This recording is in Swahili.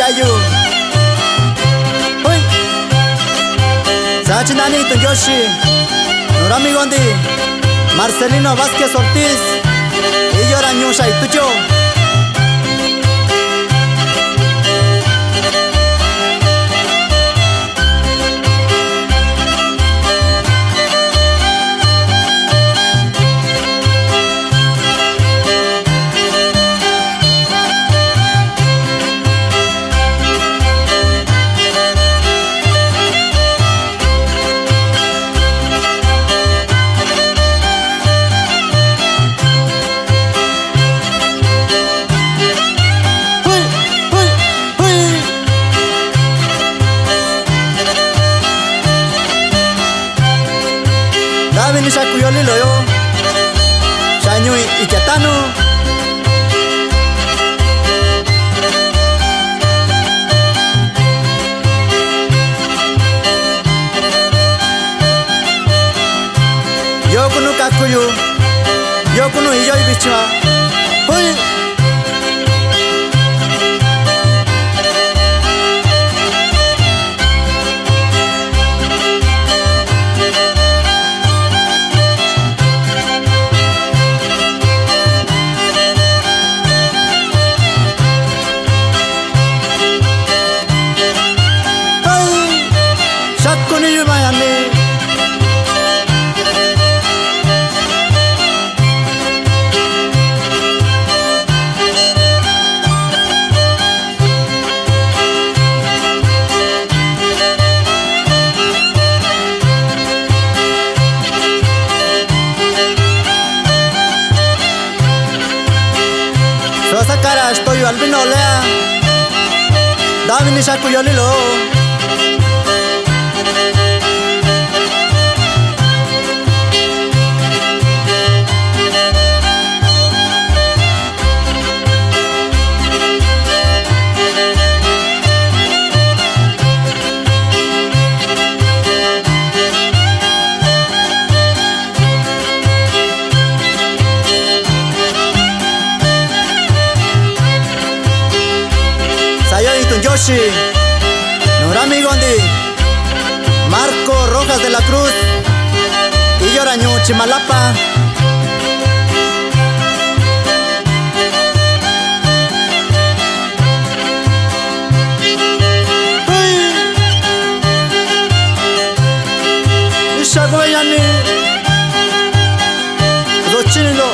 Yayu. Uy. Sachinani tu Yoshi. Nurami Gondi. Marcelino Vázquez Ortiz. Y Yorañusha y Tucho. David Shakuyoli loyo Shanyui Iketano Yokunu Kakuyu Yokunu Iyoi Bichwa Hui Shakuni Yumayami Sosa cara estoy albino lea David Shakuyoli lo Yoshi, Nurami Gondi, Marco Rojas de la Cruz, y Yorañu Chimalapa. Shagoyani, Rochinilo.